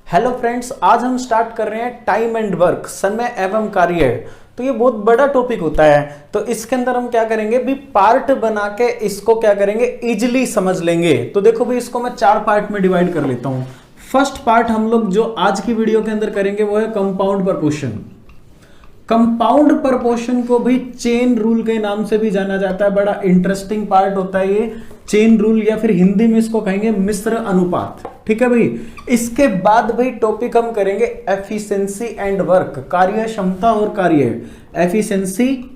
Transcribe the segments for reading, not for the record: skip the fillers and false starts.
Hello friends, आज हम start कर रहे हैं टाइम एंड वर्क, समय एवं कार्य। तो ये बहुत बड़ा टॉपिक होता है। तो इसके अंदर हम क्या करेंगे भी, पार्ट बना के इसको क्या करेंगे, इजिली समझ लेंगे। तो देखो भी, इसको मैं 4 पार्ट में डिवाइड कर लेता हूं। फर्स्ट पार्ट हम लोग जो आज की वीडियो के अंदर करेंगे वो है कंपाउंड प्रपोर्शन। कंपाउंड प्रपोर्शन को भी चेन रूल के नाम से भी जाना जाता है। बड़ा इंटरेस्टिंग पार्ट होता है ये चेन रूल, या फिर हिंदी में इसको कहेंगे मिश्र अनुपात। ठीक है भाई। इसके बाद भाई टॉपिक हम करेंगे एफिशिएंसी एंड वर्क, कार्य क्षमता और कार्य। एफिशिएंसी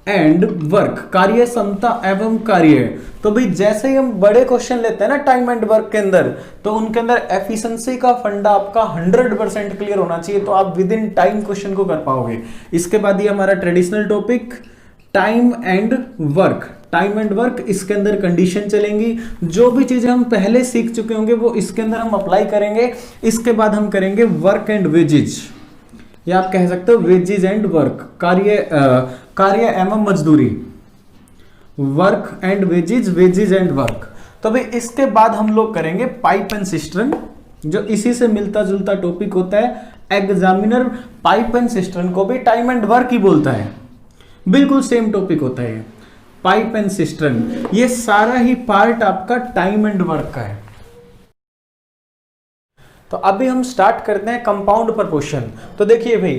एंड वर्क, कार्य क्षमता एवं कार्य। तो भाई जैसे ही हम बड़े क्वेश्चन लेते हैं ना टाइम एंड वर्क के अंदर, तो उनके अंदर एफिशिएंसी का फंडा आपका 100% क्लियर होना चाहिए, तो आप विद इन टाइम क्वेश्चन को कर पाओगे। इसके बाद ये हमारा traditional topic time and work. Time and work, इसके अंदर कंडीशन चलेंगी। जो भी चीजें हम पहले सीख चुके होंगे वो इसके अंदर हम अप्लाई करेंगे। इसके बाद हम करेंगे वर्क एंड वेजेज, या आप कह सकते हो वेजेज एंड वर्क, कार्य एवं मजदूरी। Work and wages, wages and work. तो भाई इसके बाद हम लोग करेंगे पाइप एंड सिस्टर्न, जो इसी से मिलता जुलता टॉपिक होता है। एग्जामिनर पाइप एंड सिस्टर्न को भी टाइम एंड वर्क ही बोलता है, बिल्कुल सेम टॉपिक होता है। पाइप एंड सिस्टर्न, ये सारा ही पार्ट आपका टाइम एंड वर्क का है। तो अभी हम स्टार्ट करते हैं कंपाउंड प्रपोर्शन। तो देखिए भाई,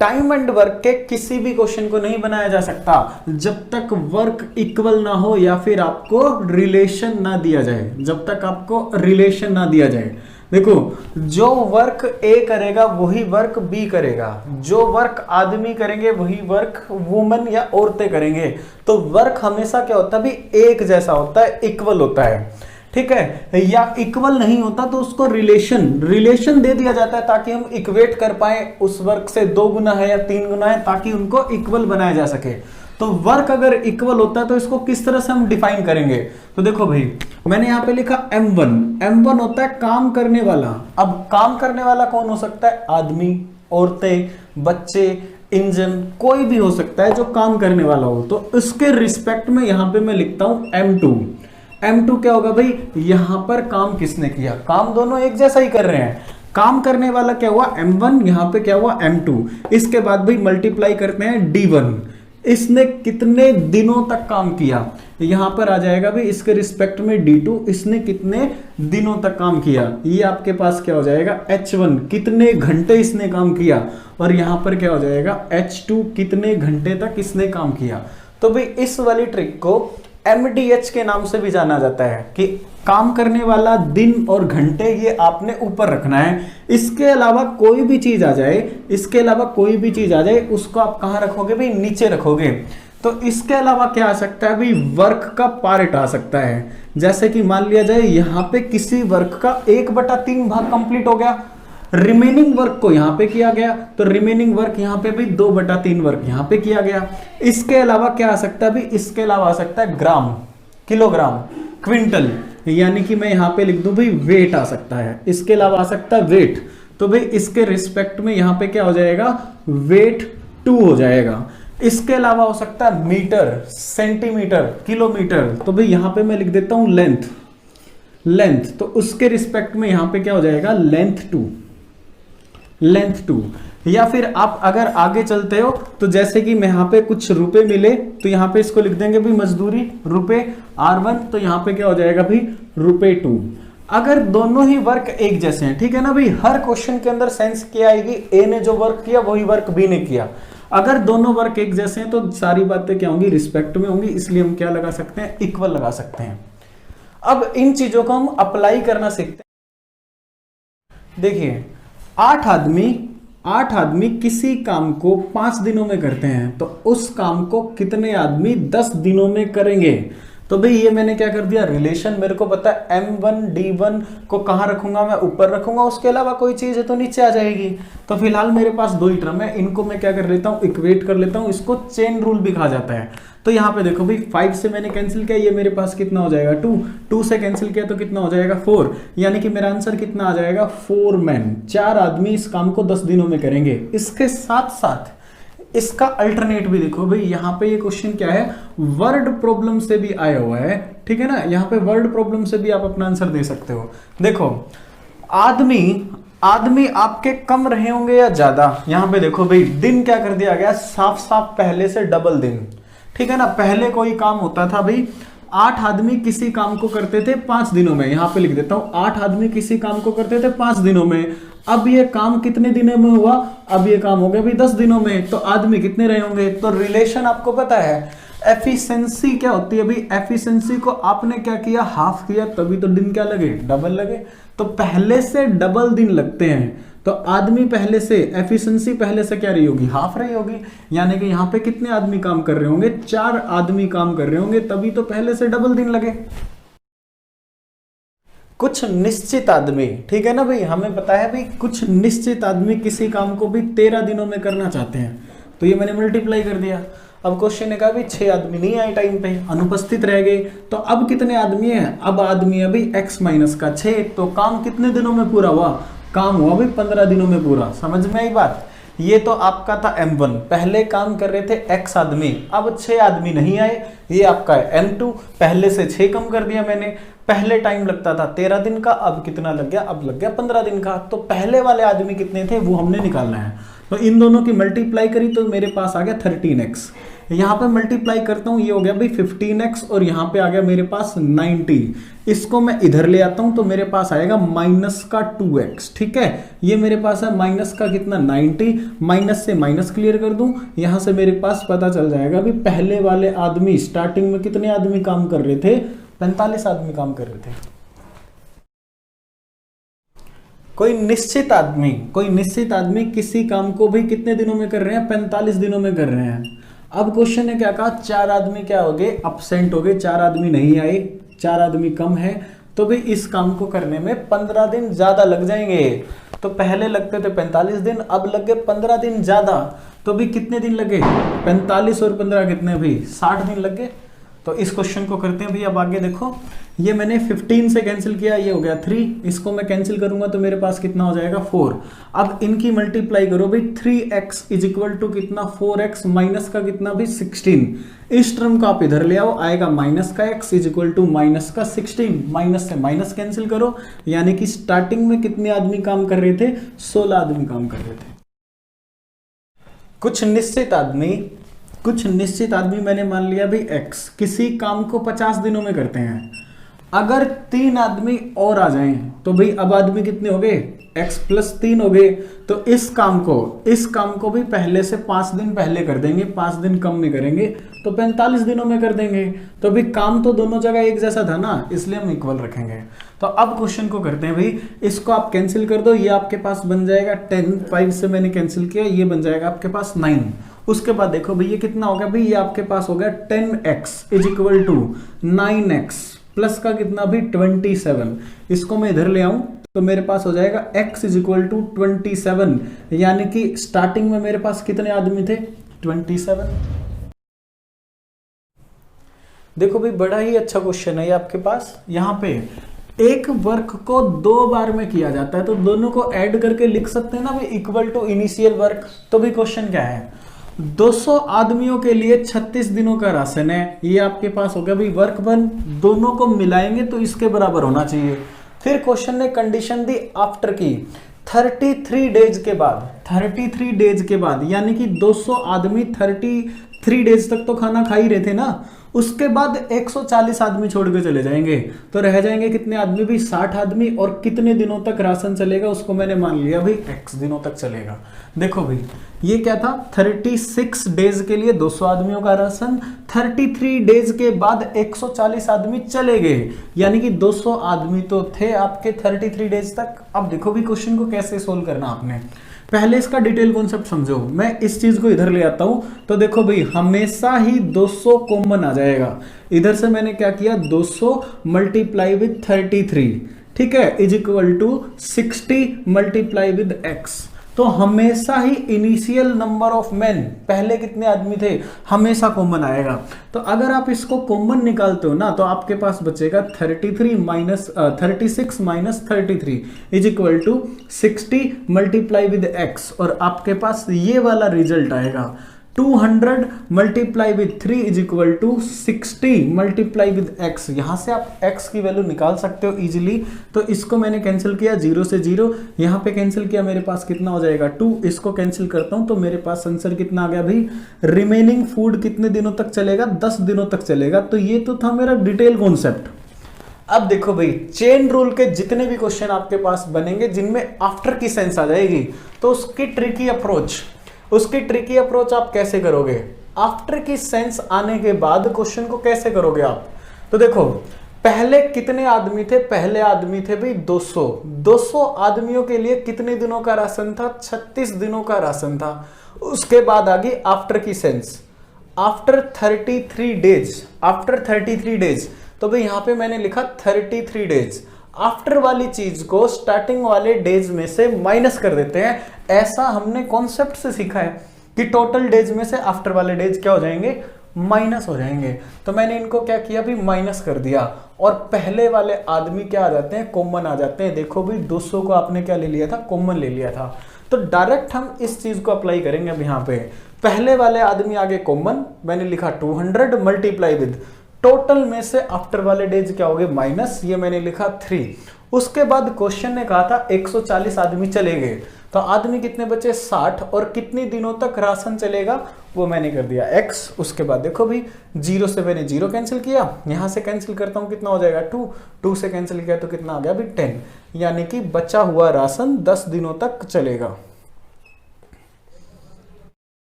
टाइम एंड वर्क के किसी भी क्वेश्चन को नहीं बनाया जा सकता जब तक वर्क इक्वल ना हो, या फिर आपको रिलेशन ना दिया जाए। जब तक आपको रिलेशन ना दिया जाए, देखो जो वर्क ए करेगा वही वर्क बी करेगा, जो वर्क आदमी करेंगे वही वर्क वुमन या औरतें करेंगे। तो वर्क हमेशा क्या होता है भी, एक जैसा होता है, इक्वल होता है। ठीक है, या इक्वल नहीं होता तो उसको रिलेशन दे दिया जाता है, ताकि हम इक्वेट कर पाए उस वर्क से 2 गुना है या 3 गुना है, ताकि उनको इक्वल बनाया जा सके। तो वर्क अगर इक्वल होता है तो इसको किस तरह से हम डिफाइन करेंगे। तो देखो भाई, मैंने यहां पे लिखा M1 होता है काम करने वाला। अब काम करने वाला कौन हो सकता है, आदमी, औरतें, बच्चे, इंजन, कोई भी हो सकता है जो काम करने वाला हो। तो इसके रिस्पेक्ट में यहां पे मैं लिखता हूं M2 क्या होगा भाई, यहां पर काम किसने किया, काम दोनों एक जैसा ही कर रहे हैं। काम करने वाला क्या हुआ M1, यहां पे क्या हुआ M2। इसके बाद भाई मल्टीप्लाई करते हैं D1, इसने कितने दिनों तक काम किया, यहां पर आ जाएगा भाई इसके रिस्पेक्ट में D2, इसने कितने दिनों तक काम किया। ये आपके पास क्या हो जाएगा H1, कितने घंटे इसने काम किया, और यहां पर क्या हो जाएगा H2, कितने घंटे तक इसने काम किया। तो भाई इस वाली ट्रिक को MDH के नाम से भी जाना जाता है, कि काम करने वाला दिन और घंटे ये आपने ऊपर रखना है। इसके अलावा कोई भी चीज आ जाए, उसको आप कहां रखोगे भाई, नीचे रखोगे। तो इसके अलावा क्या आ सकता है भाई, वर्क का पार्ट आ सकता है। जैसे कि मान लिया जाए यहां पे किसी वर्क का 1/3 भाग कंप्लीट हो गया, रिमेनिंग वर्क को यहां पे किया गया, तो रिमेनिंग वर्क यहां पे भी 2/3 वर्क यहां पे किया गया। इसके अलावा क्या आ सकता है भी, इसके अलावा आ सकता है ग्राम, किलोग्राम, क्विंटल, यानी कि मैं यहां पे लिख दूं भाई वेट आ सकता है। इसके अलावा आ सकता है वेट, तो भाई इसके रिस्पेक्ट में यहां पे क्या हो जाएगा, वेट 2 हो जाएगा। इसके अलावा हो सकता है मीटर, सेंटीमीटर, किलोमीटर, तो भाई यहां पे मैं लिख देता हूं लेंथ, तो उसके रिस्पेक्ट में यहां पे क्या हो जाएगा, लेंथ 2। या फिर आप अगर आगे चलते हो तो जैसे कि मैं यहां पे कुछ रुपए मिले, तो यहां पे इसको लिख देंगे भी मजदूरी रुपए R1, तो यहां पे क्या हो जाएगा भी रुपए 2। अगर दोनों ही वर्क एक जैसे हैं, ठीक है ना भाई, हर क्वेश्चन के अंदर सेंस क्या आएगी, ए ने जो वर्क किया वही वर्क बी ने किया। अगर दोनों वर्क एक जैसे हैं तो सारी बातें क्या होंगी, रिस्पेक्ट में होंगी, इसलिए हम क्या लगा सकते हैं, इक्वल लगा सकते हैं। अब इन चीजों को हम अप्लाई करना सीखते हैं। देखिए 8 आदमी किसी काम को 5 दिनों में करते हैं, तो उस काम को कितने आदमी 10 दिनों में करेंगे। तो भाई ये मैंने क्या कर दिया, रिलेशन मेरे को पता है, M1 D1 को कहां रखूंगा, मैं ऊपर रखूंगा, उसके अलावा कोई चीज है तो नीचे आ जाएगी। तो फिलहाल मेरे पास 2 ही टर्म है, इनको मैं क्या कर लेता हूं, इक्वेट कर लेता हूं, इसको चेन रूल भी कहा जाता है। तो यहाँ पे देखो भाई 5 से मैंने कैंसिल किया, ये मेरे पास कितना हो जाएगा 2 से कैंसिल किया तो कितना हो जाएगा 4, यानी कि मेरा आंसर कितना आ जाएगा 4 मैन, 4 आदमी इस काम को 10 दिनों में करेंगे। इसके साथ साथ इसका अल्टरनेट भी देखो भाई, यहाँ पे ये क्वेश्चन क्या है, वर्ड प्रॉब्लम से भी आया हुआ है, ठीक है ना, यहाँ पे वर्ड प्रॉब्लम से भी आप अपना आंसर दे सकते हो। देखो आदमी आपके कम रहे होंगे या ज्यादा, यहां पे देखो भाई दिन क्या कर दिया गया, साफ साफ पहले से डबल दिन, ठीक है ना। पहले कोई काम होता था भाई 8 आदमी किसी काम को करते थे 5 दिनों में, यहां पे लिख देता हूं 8 आदमी किसी काम को करते थे 5 दिनों में। अब ये काम कितने दिनों में हुआ, अब ये काम हो गया भाई 10 दिनों में, तो आदमी कितने रहे होंगे। तो रिलेशन आपको पता है, एफिशिएंसी क्या होती है भाई, एफिशिएंसी को आपने क्या किया, हाफ किया, तभी तो दिन क्या लगे, डबल लगे। तो पहले से डबल दिन लगते हैं, तो आदमी पहले से, एफिशिएंसी पहले से क्या रही होगी, हाफ रही होगी। यानी कि यहाँ पे कितने आदमी काम कर रहे होंगे, 4 आदमी काम कर रहे होंगे, तभी तो पहले से डबल दिन लगे। कुछ निश्चित आदमी, ठीक है ना भाई, हमें पता है भाई कुछ निश्चित आदमी किसी काम को भी 13 दिनों में करना चाहते हैं, तो ये मैंने मल्टीप्लाई कर दिया। अब क्वेश्चन ने कहा भाई 6 आदमी नहीं आए टाइम पे, अनुपस्थित रह गए, तो अब कितने आदमी हैं, अब आदमी है भाई x माइनस का 6, तो काम कितने दिनों में पूरा हुआ, काम हुआ भाई 15 दिनों में पूरा। समझ में आई बात। ये तो आपका था M1, पहले काम कर रहे थे x आदमी, अब 6 आदमी नहीं आए, ये आपका है M2, पहले से 6 कम कर दिया मैंने। पहले टाइम लगता था 13 दिन का, अब कितना लग गया, अब लग गया 15 दिन का। तो पहले वाले आदमी कितने थे वो हमने निकालना है, तो इन दोनों की मल्टीप्लाई करी तो मेरे पास आ गया 13x। यहाँ पे मल्टीप्लाई करता हूँ, ये हो गया भाई 15x, और यहाँ पे आ गया मेरे पास 90। इसको मैं इधर ले आता हूँ तो मेरे पास आएगा माइनस का 2x, ठीक है। ये मेरे पास है माइनस का कितना 90, माइनस से माइनस क्लियर कर दूं, यहाँ से मेरे पास पता चल जाएगा भी पहले वाले आदमी स्टार्टिंग में कितने आदमी काम कर रहे थे, 45 आदमी काम कर रहे थे। कोई निश्चित आदमी किसी काम को भी कितने दिनों में कर रहे हैं, 45 दिनों में कर रहे हैं। अब क्वेश्चन ने क्या कहा, 4 आदमी क्या हो गए, अब्सेंट हो गए, 4 आदमी नहीं आए, 4 आदमी कम है, तो भी इस काम को करने में 15 दिन ज्यादा लग जाएंगे। तो पहले लगते थे 45 दिन, अब लग गए 15 दिन ज्यादा, तो भी कितने दिन लगे, 45 और 15 कितने भी 60 दिन लग गए। तो इस क्वेश्चन को करते हैं भाई। अब आगे देखो, ये मैंने 15 से कैंसिल किया, ये हो गया 3, इसको मैं कैंसिल करूंगा तो मेरे पास कितना हो जाएगा 4। अब इनकी मल्टीप्लाई करो भाई, 3x इज इक्वल टू कितना 4x, माइनस का कितना भी 16। इस टर्म को आप इधर ले आओ, आएगा माइनस का x is equal to minus का 16, माइनस से माइनस कैंसिल करो, यानी कि स्टार्टिंग में कितने आदमी काम कर रहे थे, 16 आदमी काम कर रहे थे। कुछ निश्चित आदमी मैंने मान लिया भाई x, किसी काम को 50 दिनों में करते हैं। अगर 3 आदमी और आ जाएं तो भाई अब आदमी कितने हो गए, x प्लस 3 हो गए। तो इस काम को भी पहले से 5 दिन पहले कर देंगे, 5 दिन कम में करेंगे, तो 45 दिनों में कर देंगे। तो भाई काम तो दोनों जगह एक जैसा था ना, इसलिए हम इक्वल रखेंगे। तो अब क्वेश्चन को करते हैं भाई, इसको आप कैंसिल कर दो, ये आपके पास बन जाएगा 10, 5 से मैंने कैंसिल किया, ये बन जाएगा आपके पास 9। उसके बाद देखो भाई ये कितना हो गया भाई, ये आपके पास हो गया 10x is equal to 9x plus का कितना भी 27। इसको मैं इधर ले आऊं तो मेरे पास हो जाएगा x इज इक्वल टू 27, यानी कि स्टार्टिंग में मेरे पास कितने आदमी थे, 27। देखो भाई बड़ा ही अच्छा क्वेश्चन है ये आपके पास। यहाँ पे एक वर्क को 2 बार में किया जाता है, तो दोनों को ऐड करके लिख सकते हैं ना भाई, इक्वल टू इनिशियल वर्क। तो भाई क्वेश्चन क्या है, 200 आदमियों के लिए 36 दिनों का राशन है, ये आपके पास हो गया भाई वर्क बन, दोनों को मिलाएंगे तो इसके बराबर होना चाहिए। फिर क्वेश्चन ने कंडीशन दी आफ्टर की 33 डेज के बाद, 33 डेज के बाद, यानी कि 200 आदमी 33 डेज तक तो खाना खा ही रहे थे ना, उसके बाद 140 आदमी छोड़ के चले जाएंगे, तो रह जाएंगे कितने आदमी भी, 60 आदमी। और कितने दिनों तक राशन चलेगा उसको मैंने मान लिया भाई x दिनों तक चलेगा। देखो भाई ये क्या था, 36 डेज के लिए 200 आदमियों का राशन, 33 डेज के बाद 140 आदमी चले गए, यानी कि 200 आदमी तो थे आपके 33 डेज तक। अब देखो भी क्वेश्चन को कैसे सोल्व करना आपने, पहले इसका डिटेल कॉन्सेप्ट समझो। मैं इस चीज को इधर ले आता हूं, तो देखो भाई हमेशा ही 200 कॉमन आ जाएगा। इधर से मैंने क्या किया, 200 मल्टीप्लाई विद 33, ठीक है, is equal to 60 multiply with x। तो हमेशा ही इनिशियल नंबर ऑफ मैन, पहले कितने आदमी थे, हमेशा कॉमन आएगा। तो अगर आप इसको कॉमन निकालते हो ना, तो आपके पास बचेगा 36 minus 33 is equal to 60 multiply with x, और आपके पास ये वाला रिजल्ट आएगा। 200 multiply with 3 is equal to 60 multiply with x। यहां से आप x की वैल्यू निकाल सकते हो इजीली। तो इसको मैंने कैंसिल किया 0 से 0, यहां पे कैंसिल किया, मेरे पास कितना हो जाएगा 2। इसको कैंसिल करता हूं तो मेरे पास आंसर कितना आ गया भाई, रिमेनिंग फूड कितने दिनों तक चलेगा, 10 दिनों तक चलेगा। तो ये तो था मेरा डिटेल कॉन्सेप्ट। अब देखो भाई, चेन रूल के जितने भी क्वेश्चन आपके पास बनेंगे जिनमें आफ्टर की सेंस आ जाएगी, तो उसकी ट्रिकी अप्रोच आप कैसे करोगे, आफ्टर की सेंस आने के बाद क्वेश्चन को कैसे करोगे आप। तो देखो पहले कितने आदमी थे, पहले आदमी थे भाई 200 आदमियों के लिए कितने दिनों का राशन था, 36 दिनों का राशन था। उसके बाद आ गई आफ्टर की सेंस, आफ्टर 33 डेज। तो भाई यहां पे मैंने लिखा 33 डेज। आफ्टर वाली चीज को स्टार्टिंग वाले डेज में से माइनस कर देते हैं। ऐसा हमने कॉन्सेप्ट से सीखा है कि टोटल डेज में से आफ्टर वाले डेज क्या हो जाएंगे, माइनस हो जाएंगे। तो मैंने इनको क्या किया भी, माइनस कर दिया। और पहले वाले आदमी क्या आ जाते हैं, कॉमन आ जाते हैं। देखो भाई 200 को आपने क्या ले लिया था, कॉमन ले लिया था। तो डायरेक्ट हम इस चीज को अप्लाई करेंगे। अब यहाँ पे पहले वाले आदमी आगे कॉमन, मैंने लिखा 200 मल्टीप्लाई विद टोटल में से आफ्टर वाले डेज क्या हो गए, माइनस, ये मैंने लिखा 3। उसके बाद क्वेश्चन ने कहा था 140 आदमी चले गए, तो आदमी कितने बचे 60, और कितने दिनों तक राशन चलेगा वो मैंने कर दिया x। उसके बाद देखो भाई 0 से मैंने 0 कैंसिल किया, यहां से कैंसिल करता हूं कितना हो जाएगा 2 से कैंसिल किया तो कितना आ गया भाई 10, यानी कि बचा हुआ राशन 10 दिनों तक चलेगा।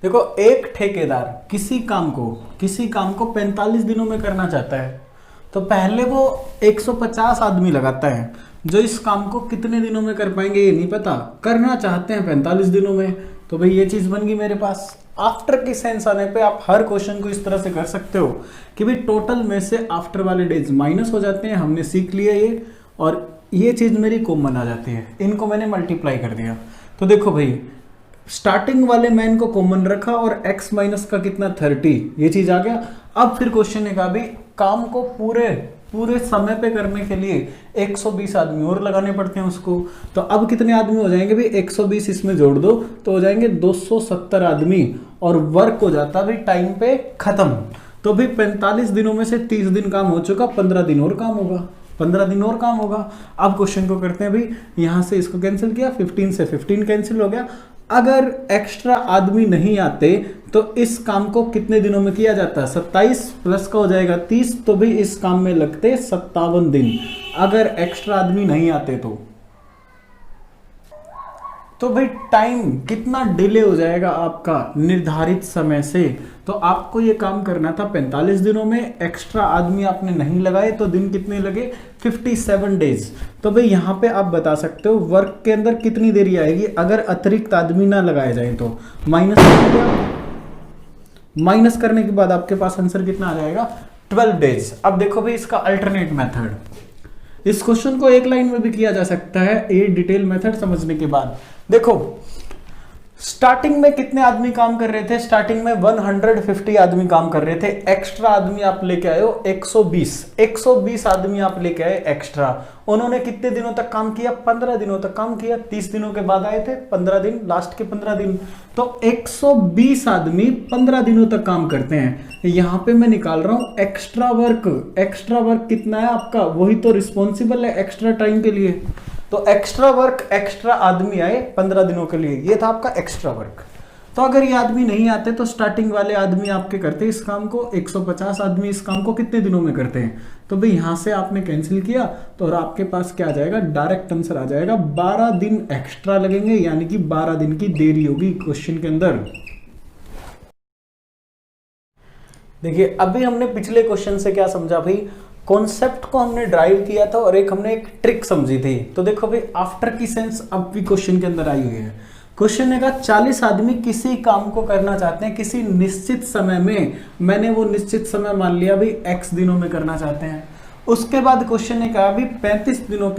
देखो एक ठेकेदार किसी काम को 45 दिनों में करना चाहता है, तो पहले वो 150 आदमी लगाता है जो इस काम को कितने दिनों में कर पाएंगे ये नहीं पता, करना चाहते हैं 45 दिनों में। तो भाई ये चीज बन गई मेरे पास। आफ्टर की सेंस आने पे आप हर क्वेश्चन को इस तरह से कर सकते हो कि भाई टोटल में से आफ्टर वाले डेज माइनस हो जाते हैं, हमने सीख लिया ये, और ये चीज मेरी कॉमन आ जाती है, इनको मैंने मल्टीप्लाई कर दिया। तो देखो भाई स्टार्टिंग वाले मैन को कॉमन रखा और x माइनस का कितना 30, ये चीज आ गया। अब फिर क्वेश्चन ने कहा भाई काम को पूरे समय पे करने के लिए 120 आदमी और लगाने पड़ते हैं उसको। तो अब कितने आदमी हो जाएंगे भाई, 120 इसमें जोड़ दो तो हो जाएंगे 270 आदमी, और वर्क हो जाता भाई टाइम पे खत्म। तो भाई 45 दिनों में से 30 दिन काम हो चुका, 15 दिन और काम होगा, 15 दिन और काम होगा। अब क्वेश्चन को करते हैं भाई, यहां से इसको कैंसिल किया, 15 से 15 कैंसिल हो गया। अगर एक्स्ट्रा आदमी नहीं आते तो इस काम को कितने दिनों में किया जाता है, 27 प्लस का हो जाएगा 30, तो भी इस काम में लगते 57 दिन अगर एक्स्ट्रा आदमी नहीं आते तो भाई टाइम कितना डिले हो जाएगा आपका निर्धारित समय से। तो आपको ये काम करना था 45 दिनों में, एक्स्ट्रा आदमी आपने नहीं लगाए तो दिन कितने लगे, 57 डेज। तो भाई यहाँ पे आप बता सकते हो वर्क के अंदर कितनी देरी आएगी अगर अतिरिक्त आदमी ना लगाए जाए तो। माइनस करने के बाद आपके पास आंसर कितना आ जाएगा, 12 डेज। अब देखो भाई इसका अल्टरनेट मेथड, इस क्वेश्चन को एक लाइन में भी किया जा सकता है ये डिटेल मेथड समझने के बाद। देखो स्टार्टिंग में कितने आदमी काम कर रहे थे, स्टार्टिंग में 150 आदमी काम कर रहे थे, एक्स्ट्रा आदमी आप लेके आए हो 120 आदमी आप लेके आए एक्स्ट्रा। उन्होंने कितने दिनों तक काम किया, 15 दिनों तक काम किया, 30 दिनों के बाद आए थे 15 दिन, लास्ट के 15 दिन। तो 120 आदमी 15 दिनों तक काम करते हैं। यहां पे मैं निकाल रहा हूं एक्स्ट्रा वर्क कितना है आपका, वही तो रिस्पॉन्सिबल है एक्स्ट्रा टाइम के लिए। तो एक्स्ट्रा वर्क, एक्स्ट्रा आदमी आए 15 दिनों के लिए, ये था आपका एक्स्ट्रा वर्क। तो अगर ये आदमी नहीं आते तो स्टार्टिंग वाले आदमी आपके करते इस काम को, 150 आदमी इस काम को कितने दिनों में करते हैं। तो भाई यहां से आपने कैंसिल किया तो और आपके पास क्या आ जाएगा, डायरेक्ट आंसर आ जाएगा 12 दिन एक्स्ट्रा लगेंगे, यानी कि 12 दिन की देरी होगी क्वेश्चन के अंदर। देखिए अभी हमने पिछले क्वेश्चन से क्या समझा भाई, कॉन्सेप्ट को हमने ड्राइव किया था और हमने एक ट्रिक समझी थी। तो देखो भाई आफ्टर की सेंस अब भी क्वेश्चन के अंदर आई हुई है। क्वेश्चन ने कहा 40 आदमी किसी काम को करना चाहते हैं किसी निश्चित समय में, मैंने वो निश्चित समय मान लिया भाई x दिनों में करना चाहते हैं। उसके बाद क्वेश्चन ने कहा भी 35 दिनों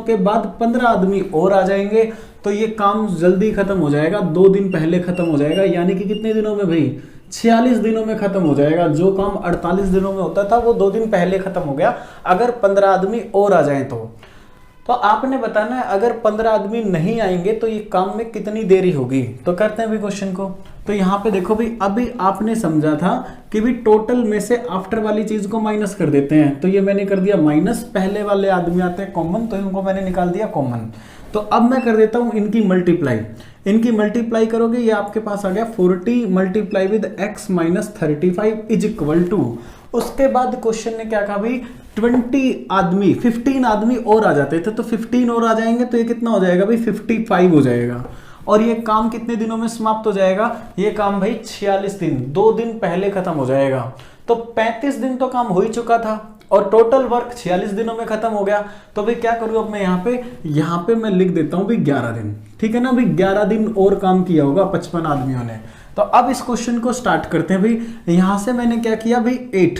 के बाद 15 आदमी और आ जाएंगे तो ये काम जल्दी खत्म हो जाएगा, 2 दिन पहले खत्म हो जाएगा, यानी कि कितने दिनों में भाई, 46 दिनों में खत्म हो जाएगा। जो काम 48 दिनों में होता था वो 2 दिन पहले खत्म हो गया अगर 15 आदमी और आ जाएं तो तो आपने बताना है अगर 15 आदमी नहीं आएंगे तो ये काम में कितनी देरी होगी। तो करते हैं भी क्वेश्चन को। तो यहाँ पे देखो भाई, अभी आपने समझा था कि भी टोटल में से आफ्टर वाली चीज को माइनस कर देते हैं, तो ये मैंने कर दिया माइनस, पहले वाले आदमी आते हैं कॉमन, तो इनको मैंने निकाल दिया कॉमन। तो अब मैं कर देता हूं इनकी मल्टीप्लाई, इनकी मल्टीप्लाई करोगे ये आपके पास आ गया 40 multiply with x minus 35 is equal to, उसके बाद क्वेश्चन ने क्या कहा भाई 20 आदमी 15 आदमी और आ जाते थे, तो 15 और आ जाएंगे तो ये कितना हो जाएगा भाई 55 हो जाएगा। और ये काम कितने दिनों में समाप्त हो जाएगा, ये काम भाई 46 दिन, 2 दिन पहले खत्म हो जाएगा। तो 35 दिन तो काम हो ही चुका था और टोटल वर्क 46 दिनों में खत्म हो गया। तो भाई क्या करूं अब मैं यहाँ पे मैं लिख देता हूं भाई 11 दिन, ठीक है ना भाई, 11 दिन और काम किया होगा 55 आदमियों ने। तो अब इस क्वेश्चन को स्टार्ट करते हैं भाई। यहां से मैंने क्या किया भाई 8,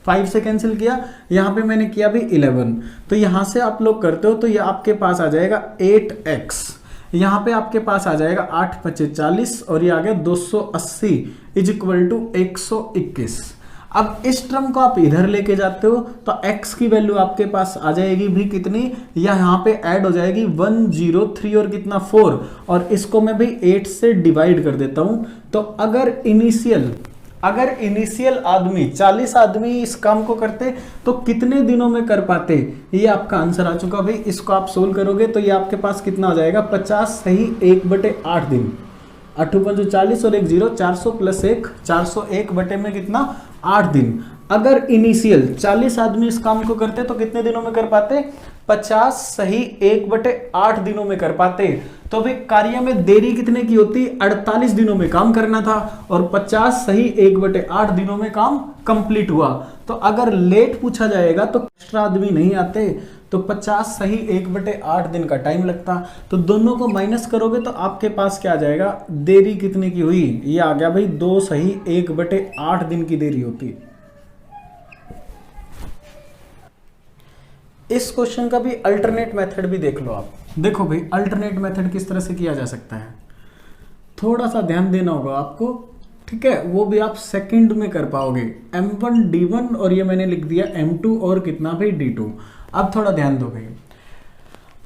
5 से कैंसिल किया, यहाँ पे मैंने किया भाई 11, तो यहां से आप लोग करते हो तो ये आपके पास आ जाएगा 8x, यहाँ पे आपके पास आ जाएगा 8 × 5 = 40 और ये आ गया 280 इज इक्वल टू 121। अब इस टर्म को आप इधर लेके जाते हो तो x की वैल्यू आपके पास आ जाएगी भी कितनी, या यहाँ पे ऐड हो जाएगी 103 और कितना 4, और इसको मैं भाई 8 से डिवाइड कर देता हूं। तो अगर इनिशियल आदमी 40 आदमी इस काम को करते तो कितने दिनों में कर पाते, ये आपका आंसर आ चुका भाई। इसको आप सोल्व करोगे तो ये आपके पास कितना हो जाएगा 50 सही 1/8 दिन, 8 × 5 = 40 और 1 0 400 + 1 401 बटे में कितना 8 दिन। अगर इनिशियल 40 आदमी इस काम को करते तो कितने दिनों में कर पाते, 50 सही 1/8 दिनों में कर पाते। तो भाई कार्य में देरी कितने की होती, 48 दिनों में काम करना था और 50 सही 1/8 दिनों में काम कंप्लीट हुआ। तो अगर लेट पूछा जाएगा तो एक्स्ट्रा आदमी नहीं आते तो 50 सही 1/8 दिन का टाइम लगता। तो दोनों को माइनस करोगे तो आपके पास क्या आ जाएगा, देरी कितने की हुई, ये आ गया भाई 2 सही 1/8 दिन की देरी होती। इस क्वेश्चन का भी अल्टरनेट मेथड भी देख लो आप। देखो भाई अल्टरनेट मेथड किस तरह से किया जा सकता है, थोड़ा सा ध्यान देना होगा आपको, ठीक है, वो भी आप सेकंड में कर पाओगे। m1 d1 और ये मैंने लिख दिया m2 और कितना भाई d2। अब थोड़ा ध्यान दो भाई,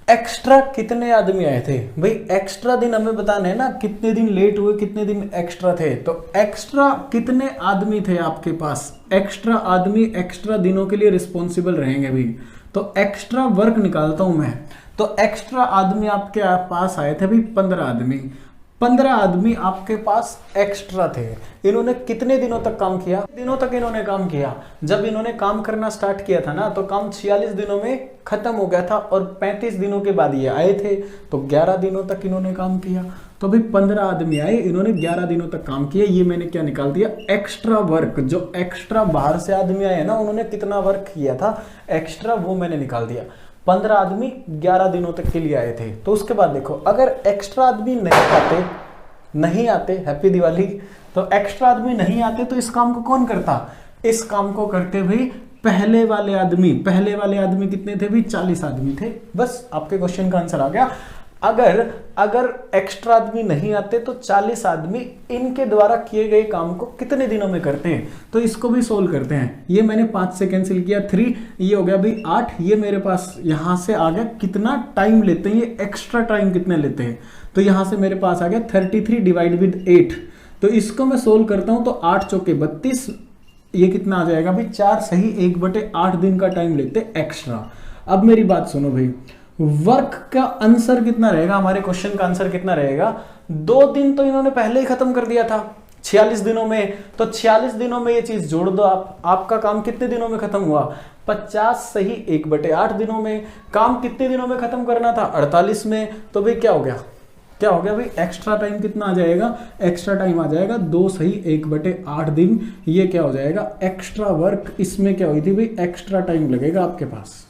एक्स्ट्रा कितने आदमी आए थे भाई, एक्स्ट्रा दिन हमें बताना है ना, कितने दिन लेट हुए कितने दिन एक्स्ट्रा थे। तो एक्स्ट्रा कितने आदमी थे आपके पास, एक्स्ट्रा आदमी एक्स्ट्रा दिनों के लिए रिस्पॉन्सिबल रहेंगे भाई। तो एक्स्ट्रा वर्क निकालता हूं मैं, तो एक्स्ट्रा आदमी आपके पास आए थे भाई 15 आदमी, 15 आदमी आपके पास एक्स्ट्रा थे। इन्होंने कितने दिनों तक काम किया, दिनों तक इन्होंने काम किया। जब इन्होंने काम करना स्टार्ट किया था ना तो काम 46 दिनों में खत्म हो गया था और 35 दिनों के बाद ये आए थे तो 11 दिनों तक इन्होंने काम किया। तो भाई 15 आदमी आए, इन्होंने 11 दिनों तक काम किया। ये मैंने क्या निकाल दिया, एक्स्ट्रा वर्क, जो एक्स्ट्रा बाहर से आदमी आए ना उन्होंने कितना वर्क किया था एक्स्ट्रा, वो मैंने निकाल दिया। 15 आदमी 11 दिनों तक के लिए आए थे। तो उसके बाद देखो अगर एक्स्ट्रा आदमी नहीं आते, हैप्पी दिवाली, तो एक्स्ट्रा आदमी नहीं आते तो इस काम को कौन करता, इस काम को करते भाई पहले वाले आदमी कितने थे भाई 40 आदमी थे। बस आपके क्वेश्चन का आंसर आ गया। अगर एक्स्ट्रा आदमी नहीं आते तो 40 आदमी इनके द्वारा किए गए काम को कितने दिनों में करते हैं। तो इसको भी सोल्व करते हैं। ये मैंने 5 से कैंसिल किया 3, ये हो गया भाई 8, ये मेरे पास यहां से आ गया कितना टाइम लेते हैं, ये एक्स्ट्रा टाइम कितने लेते हैं। तो यहां से मेरे पास आ गया 33 डिवाइड विद 8। तो इसको मैं सोल्व करता हूं तो 8 चौके 32, ये कितना आ जाएगा भाई 4 सही 1/8 दिन का टाइम लेते एक्स्ट्रा। अब मेरी बात सुनो भाई, वर्क का आंसर कितना रहेगा, हमारे क्वेश्चन का आंसर कितना रहेगा, 2 दिन तो इन्होंने पहले ही खत्म कर दिया था 46 दिनों में। तो 46 दिनों में ये चीज जोड़ दो आप, आपका काम कितने दिनों में खत्म हुआ, 50 सही 1/8 दिनों में। काम कितने दिनों में खत्म करना था, 48 में। तो भाई क्या हो गया भाई, एक्स्ट्रा टाइम कितना आ जाएगा, एक्स्ट्रा टाइम आ जाएगा 2 सही 1/8 दिन। ये क्या हो जाएगा, एक्स्ट्रा वर्क, इसमें क्या हुई थी भाई, एक्स्ट्रा टाइम लगेगा आपके पास।